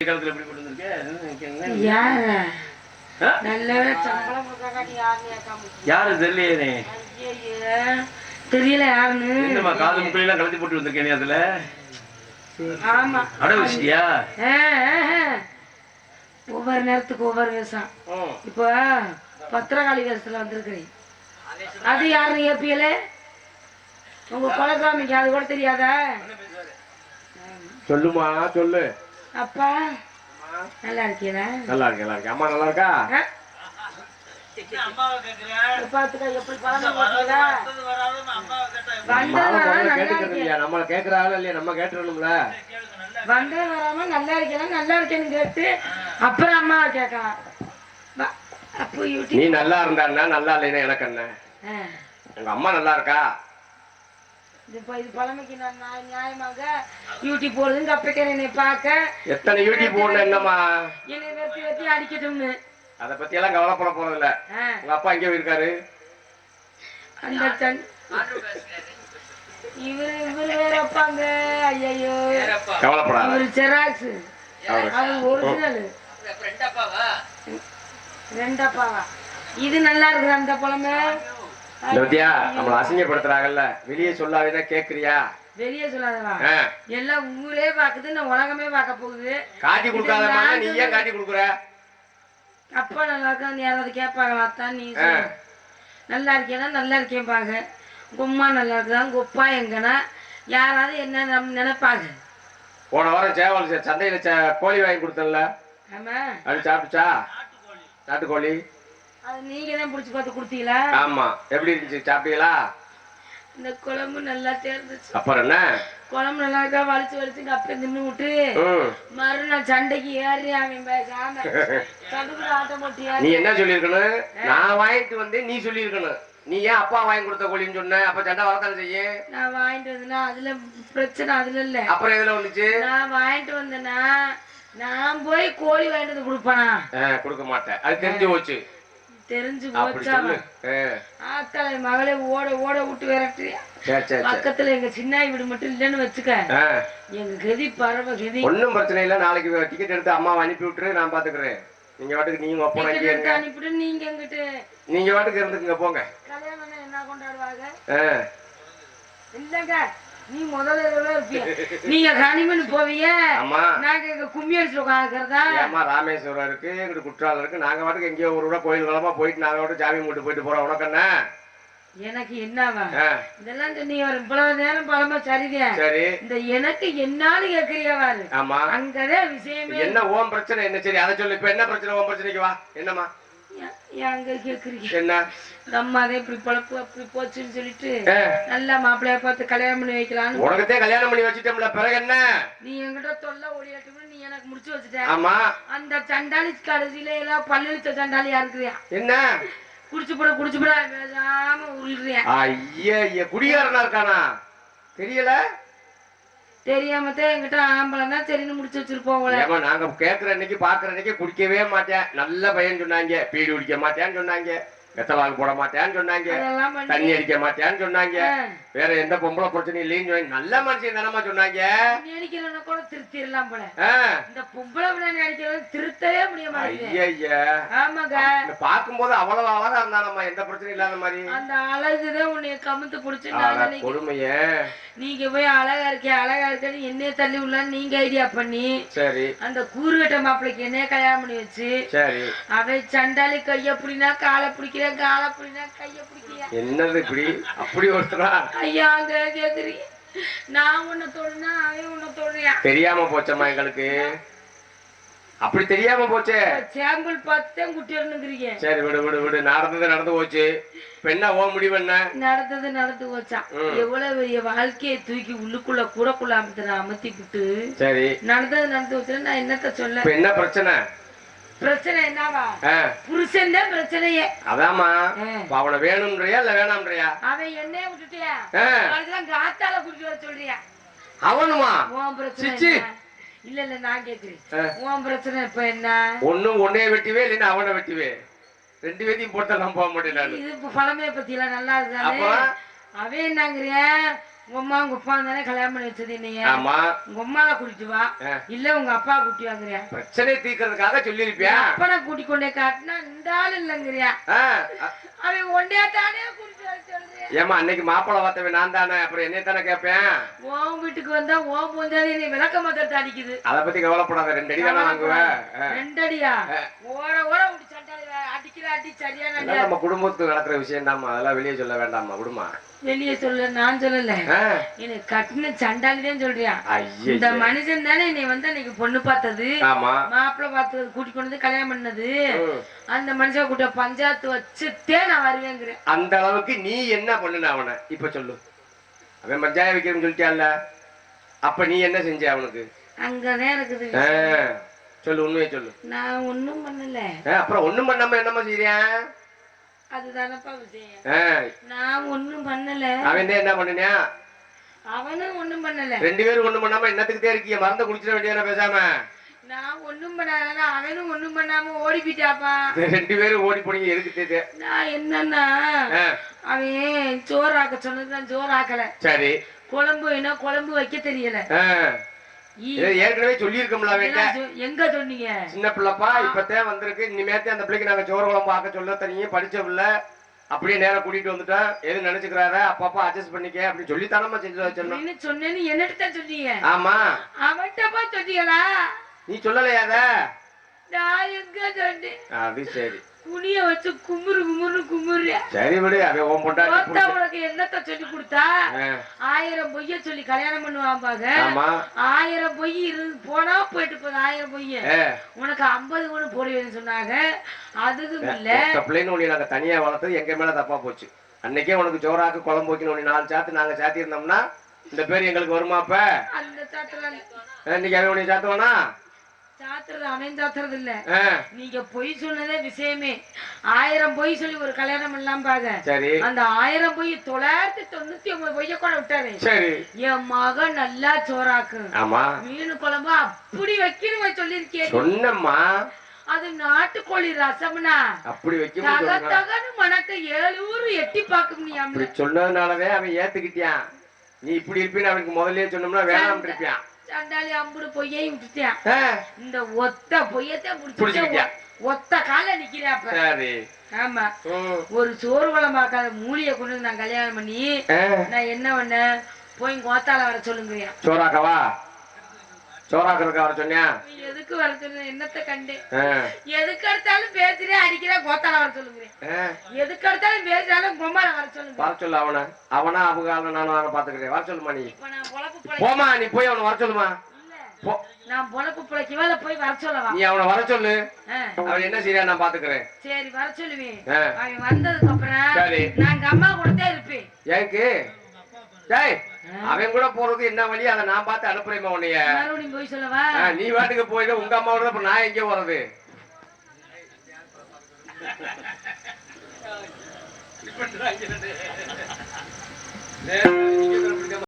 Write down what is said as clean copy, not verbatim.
காலத்துல எப்படி கொண்டு வந்திருக்க? யாரு தெரியலையே? தெரியல யாருன்னு. என்னமா காது முக்கெல்லாம் கலத்தி போட்டு வந்திருக்கேன் அதுல. ஆமா அட விஷயா. ஒவ்வொரு நேரத்துக்கு ஒவ்வொரு வேஷம். இப்போ பத்திரகாளி வேஷத்துல வந்திருக்கிறேன். அது யாருன்னு ஏப்பியல? உங்க குலசாமிக்கு அது கூட தெரியாதா? சொல்லுமா சொல்லு. அப்பா நல்லா இருக்கீங்களா? நல்லா இருக்கேன், நல்லா இருக்கேன். அம்மா நல்லா இருக்கா? நம்மள கேக்குறாள் இல்லையா? நம்ம கேட்டுறணும்ல. வந்தே வராம நல்லா இருக்கேன் நல்லா இருக்கேன்னு கேட்டு அப்புறம் அம்மாவை கேட்கலாம். நீ நல்லா இருந்தா நல்லா இல்லைன்னா எனக்கு என்ன? உங்க அம்மா நல்லா இருக்கா? இது பழமைக்கு நான் நியாயமாக யூடியூப் போடுதுன்னு கப்பைக்கிறேன். என்னை பார்க்க எத்தனை யூடியூப் போடணும் என்னமா? என்னை வெட்டி வெட்டி அடிக்கட்டும்னு அத பத்தி எல்லாம் கவலைப்பட போறது இல்ல. உங்க அப்பா எங்க இருக்காரு? அந்த இவரு வேற அப்பாங்க. ஐயோ கவலைப்படாத. இவரு ஜெராக்ஸ், அது ஒரிஜினல். ரெண்டப்பாவா? இது நல்லா இருக்குது அந்த பழமை. லோதியா நம்மள அசிங்கப்படுத்துறாங்கல்ல, வெளியே சொல்லாதே கேக்குறியா? வெளியே சொல்லாதவா? எல்லாம் ஊரே பாக்குது, நான் உலகமே பார்க்க போகுது. காட்டி கொடுக்காதமா? நீ ஏன் காட்டி கொடுக்குற? அப்பா நல்லா இருக்கா யாராவது கேட்பாங்களா? தான் நீ நல்லா இருக்கேன்னா நல்லா இருக்கேன் பாங்க. உம்மா நல்லா இருக்குதா? உங்க அப்பா எங்கன்னா யாராவது என்ன நம்ம நினைப்பாங்க. போன வாரம் சேவல் சந்தையில கோழி வாங்கி கொடுத்தல. ஆமா, அது சாப்பிட்டுச்சா? நாட்டுக்கோழி அது நீங்க தான் பிடிச்சி பார்த்து கொடுத்தீங்களா? ஆமா. எப்படி இருந்துச்சு? சாப்பிட்டீங்களா? இந்த குழம்பு நல்லா தேர்ந்துச்சு. அப்புறம் என்ன? குழம்பு நல்லா இருக்கா? வலிச்சு வலிச்சு அப்படி தின்னு விட்டு மறுநாள் சண்டைக்கு ஏறி அவன் பேசாம சடுக்குற ஆட்டம் போட்டு. நீ என்ன சொல்லிருக்கணும்? நான் வாங்கிட்டு வந்து நீ சொல்லிருக்கணும். நீ ஏன் அப்பா வாங்கி கொடுத்த கோழின்னு சொன்ன? அப்ப சண்டை வளர்த்தான செய்ய. நான் வாங்கிட்டு வந்தேன்னா அதுல பிரச்சனை அதுல இல்ல. அப்புறம் எதுல வந்துச்சு? நான் வாங்கிட்டு வந்தேன்னா நான் போய் கோழி வாங்கிட்டு வந்து கொடுப்பேனா? கொடுக்க மாட்டேன். அது தெரிஞ்சு போச்சு. தெரிஞ்சு போச்சா? ஆத்தாளை மகளே ஓட ஓட விட்டு விரட்டுறியா? பக்கத்துல எங்க சின்ன வீடு மட்டும் இல்லன்னு வச்சுக்க, எங்க கதி பரவ கதி. ஒன்னும் பிரச்சனை இல்ல. நாளைக்கு டிக்கெட் எடுத்து அம்மாவை அனுப்பி விட்டுரு, நான் பாத்துக்கிறேன். நீங்க வாட்டுக்கு நீங்க அப்பா அனுப்பிட்டு நீங்க எங்கிட்ட நீங்க வாட்டுக்கு இருந்துக்குங்க போங்க. கல்யாணம் என்ன கொண்டாடுவாங்க? இல்லங்க நீ முதல்ல இருப்பிய. நீங்க கனிமன் போவீங்க, நாங்க எங்க கும்மி அடிச்சு உட்காந்துக்கிறதா? ஏமா ராமேஸ்வரம் இருக்கு, எங்க குற்றாலம் இருக்கு. நாங்க வாட்டுக்கு எங்கேயோ ஒரு கூட கோயில் காலமா போயிட்டு நாங்க வாட்டு ஜாமி மூட்டு போயிட்டு போறோம். உனக்கு என்ன? எனக்கு என்னவா இதெல்லாம் நீ ஒரு இவ்வளவு நேரம் பழமா சரிதே. சரி, இந்த எனக்கு என்னான்னு கேக்குறியாவாரு? ஆமா, அங்கதான் விஷயமே. என்ன ஓம் பிரச்சனை என்ன? சரி அதை சொல்லு. இப்ப என்ன பிரச்சனை? ஓம் பிரச்சனைக்கு வா. என்னமா அங்க கேக்குறீங்க? என்ன நம்மாதே இப்படி பழப்பு அப்படி போச்சுன்னு சொல்லிட்டு நல்லா மாப்பிள்ளைய பார்த்து கல்யாணம் பண்ணி வைக்கலான்னு. உனக்கத்தே கல்யாணம் பண்ணி வச்சுட்டோம்ல, பிறகு என்ன? நீ என்கிட்ட தொல்லை ஒளியாட்டு நீ எனக்கு முடிச்சு வச்சுட்ட. ஆமா, அந்த சண்டாளி கடைசியில எல்லாம் பல்லிச்ச சண்டாளியா இருக்கிறியா? என்ன குடிச்சு போட பேசாம உருள்றியா? ஐயா குடிகாரனா இருக்கானா? தெரியல. தெரியாமத்தான் என்கிட்ட ஆம்பளை சரின்னு முடிச்சு வச்சிருப்போம். நாங்க கேக்குற அன்னைக்கு பாக்குற அன்னைக்கு குடிக்கவே மாட்டேன், நல்ல பையன் சொன்னாங்க. பீடி குடிக்க மாட்டேன்னு சொன்னாங்க, வெத்தவாக்கு போட மாட்டேன்னு சொன்னாங்க, தண்ணி அடிக்க மாட்டேன்னு சொன்னாங்க, வேற எந்த பொம்பளை பிரச்சனை இல்லைன்னு நல்ல மனுஷன் தானமா சொன்னாங்க. அடிக்கிறவன கூட திருத்திடலாம் போல, இந்த பொம்பளை பிள்ளைங்க அடிக்கிறது திருத்தவே முடிய மாட்டேங்குது. ஐயா ஆமாங்க, பாக்கும்போது அவ்வளவு அழகா இருந்தானம்மா, எந்த பிரச்சனையும் இல்லாத மாதிரி. அந்த அழகுதான் உன்னைய கமுத்து புடிச்சு கொடுமைய நீங்க போய் அழகா இருக்கேன்னு என்னைய தள்ளி உள்ளான்னு நீங்க ஐடியா பண்ணி, சரி அந்த கூறுகட்ட மாப்பிள்ளைக்கு என்னைய கல்யாணம் பண்ணி வச்சு, சரி அவை சண்டாளி கைய பிடினா காலை பிடிக்கிறேன், காலை பிடினா கைய பிடிக்கிறியா? என்னது இப்படி அப்படி ஒருத்தரா? ஐயா அங்க கேக்குறீ, நான் உன்னை தொடுனா அவன் உன்னை தொடுறியா? தெரியாம போச்சம்மா எங்களுக்கு, அப்படி தெரியாம போச்சே. சாம்பிள் பார்த்துதான் குட்டி இருந்துக்கிறீங்க. சரி விடு விடு விடு, நடந்தது நடந்து போச்சு. இப்ப என்ன ஓ முடிவு? என்ன நடந்தது நடந்து போச்சா? எவ்வளவு பெரிய வாழ்க்கையை தூக்கி உள்ளுக்குள்ள கூடக்குள்ள அமுத்தி விட்டு, சரி நடந்தது நடந்து போச்சு. நான் என்னத்த சொல்ல? என்ன பிரச்சனை? பிரச்சனை என்னவா? புருஷன் தான் பிரச்சனையே. அதாமா, அவனை வேணும்ன்றியா இல்ல வேணாம்ன்றியா? அவன் என்னைய விட்டுட்டியா? அதுதான் காத்தால குடிக்க வர சொல்றியா? அவனுமா? உன் பிரச்சனை இல்ல இல்ல, நான் கேக்குறேன். உன் பிரச்சனை இப்ப என்ன? ஒன்னும் உன்னைய வெட்டிவே இல்லைன்னா அவனை வெட்டிவே, ரெண்டு பேத்தையும் போட்டெல்லாம் போக முடியல. இது பழமைய பத்தி எல்லாம் நல்லா இருக்காது. அவன் என்னங்கிறிய உங்க அம்மா உங்க அப்பா தானே கல்யாணம் பண்ணி வச்சது என்னைய. ஆமா. உங்க அம்மாவை கூட்டிட்டு வா, இல்ல உங்க அப்பா கூட்டி வாங்குறியா? பிரச்சனை தீர்க்கறதுக்காக சொல்லிருப்பியா? அப்பனை கூட்டி கொண்டே காட்டினா இந்த ஆள் இல்லங்கிறியா? அவன் ஒண்டியா தானே கூட்டிட்டு வர சொல்றியா? ஏமா அன்னைக்கு மாப்பிள்ளை பார்த்தவன் நான் தானே, அப்புறம் என்னைய தானே கேட்பேன். உன் வீட்டுக்கு வந்தா உன் போஞ்சாலே நீ விளக்க மாத்திரத்தை அடிக்குது. அதை பத்தி கவலைப்படாத, 2 அடி தானே வாங்குவேன். 2 அடியா? ஓட ஓட விட்டு சண்டாளி அடிக்கிற அடி சரியான. நம்ம குடும்பத்துக்கு நடக்கிற விஷயம் தாமா, அதெல்லாம் வெளியே சொல்ல வேண்டாமா. விடுமா. வெளியே சொல்ல நான் சொல்லல, எனக்கு கட்டின சண்டாளிதான் சொல்றியா? இந்த மனுஷன் தானே நீ வந்து அன்னைக்கு பொண்ணு பார்த்தது, மாப்பிள்ளை பார்த்தது, கூட்டி கொண்டு கல்யாணம் பண்ணது. அந்த மனுஷன் கூட்ட பஞ்சாயத்து வச்சுட்டே நான் வருவேங்கிறேன். அந்த அளவுக்கு நீ என்ன பண்ணுன அவனை இப்ப சொல்லு. அவன் பஞ்சாயத்து வைக்கிறேன்னு சொல்லிட்டான்ல, அப்ப நீ என்ன செஞ்ச அவனுக்கு? அங்கதான் இருக்குது. சொல்லு, உண்மையை சொல்லு. நான் ஒண்ணும் பண்ணல. அப்புறம் ஒண்ணும் பண்ணாம என்னமா செய்யறேன்? அதுதானப்பா விஷயம். நான் ஒண்ணும் பண்ணல. அவன் என்ன பண்ணினா? அவனும் ஒண்ணும் பண்ணல. 2 பேரும் ஒண்ணும் பண்ணாம என்னத்துக்கிட்டே இருக்கீங்க? மறந்து குடிச்சிட வேண்டியதானே பேசாம. நான் ஒண்ணும் பண்ணாத, அவனும் ஒண்ணும் பண்ணாம ஓடி போயிட்டாப்பா. 2 பேரும் ஓடி போனீங்க எதுக்கு? நான் என்னன்னா, அவன் சோறாக்க சொன்னதுதான் சோறாக்கல. சரி. குழம்பு என்ன குழம்பு வைக்க தெரியல. ஏற்கனவே சொல்லி இருக்கோம்ல. எங்க சொன்னீங்க? சின்ன பிள்ளைப்பா, இப்பதான் வந்திருக்கு. இனிமேத்தே அந்த பிள்ளைக்கு நாங்க சோறு குழம்பு ஆக்க சொல்ல தனியே படிச்ச பிள்ளை, அப்படியே நேரம் கூட்டிட்டு வந்துட்டோம். எது நினைச்சுக்கிறார அப்பப்பா அட்ஜஸ்ட் பண்ணிக்க அப்படின்னு சொல்லி தானமா செஞ்சு வச்சிடணும். சொன்னேன்னு என்னட்டு சொன்னீங்க? ஆமா. அவன்கிட்டப்பா சொன்னீங்களா? நீ சொல்லலையாத? நான் எங்க சொன்னேன்? அது சரி. குனிய வச்சு குமுறு குமுறு குமுறியா? சரி விடு, அவன் உன் பொண்டாட்டி உனக்கு என்னத்த சொல்லி கொடுத்தா? 1000 பொய்ய சொல்லி கல்யாணம் பண்ணுவான் பாங்க. 1000 பொய் போனா போயிட்டு போகுது. 1000 பொய்ய உனக்கு 50 ஒண்ணு போடுவேன்னு சொன்னாங்க. அதுவும் இல்ல. பிள்ளைன்னு உன்னை நாங்க தனியா வளர்த்தது எங்க மேல தப்பா போச்சு. அன்னைக்கே உனக்கு சோறாக்கு குழம்பு வைக்கணும் 4 சாத்து நாங்க சாத்தி இருந்தோம்னா இந்த பேர் எங்களுக்கு வருமாப்ப? அந்த சாத்துல இன்னைக்கு அவன் உன்னை சாத்துவானா? சாத்துறது அவன் சாத்துறது இல்ல. நீங்க பொய் சொன்னதே விஷயமே. 1000 பொய் சொல்லி ஒரு கல்யாணம் பண்ணலாம் பாங்க. அந்த 1000 பொய் 999 பொய்ய கூட விட்டாரு. என் மகன் நல்லா சோறாக்கு, மீன் குழம்பு அப்படி வைக்கணும் சொல்லிருக்கேன். சொன்னம்மா, அது நாட்டுக்கோழி ரசம்னா அப்படி வைக்க மனக்க 7 ஊரு எட்டி பார்க்க முடியாம சொன்னதுனாலவே அவன் ஏத்துக்கிட்டான். நீ இப்படி இருப்பின்னு அவனுக்கு முதல்ல சொன்னோம்னா வேணாம் இருப்பியான். சண்டாளி அம்புடு பொய்யையும் விட்டுட்டான். இந்த ஒத்த பொய்யத்தான் புடிச்சிட்டான். ஒத்த கால நிக்கிறாப்ப. ஆமா. ஒரு சோறு குழம்பாக்காத மூலிய கொண்டு நான் கல்யாணம் பண்ணி நான் என்ன பண்ண போய் கோத்தால வர சொல்லுங்க. சோறாக்கவா? சோறாக்கிறதுக்கு வர சொன்னியா? எதுக்கு வர சொல்ல? என்னத்த கண்டு எதுக்கு எடுத்தாலும் பேசுறே அடிக்கிற கோத்தால வர சொல்லுங்க. எதுக்கு எடுத்தாலும் பேசுறாலும் பொம்மால வர சொல்லுங்க. வர சொல்லு அவனை. அவனா அவங்க நானும் பாத்துக்கிறேன். வர சொல்லுமா நீ. போமா, நீ போய் அவனை வர சொல்லுமா. நான் பொழப்பு பிழைக்கவே போய் வர சொல்லவா? நீ அவனை வர சொல்லு. அவன் என்ன செய்ய நான் பாத்துக்கிறேன். சரி வர சொல்லுவேன். அவன் வந்ததுக்கு அப்புறம் நான் அம்மா கூட தான் இருப்பேன். ஏக்கு அவன் கூட போறது என்ன வழி அதை நான் பார்த்து அனுப்புறேன். உன்னைய மறுபடியும் போய் சொல்லவா? நீ வாட்டுக்கு போயிட்டு உங்க அம்மாவோட அப்புறம் நான் எங்கே போறது?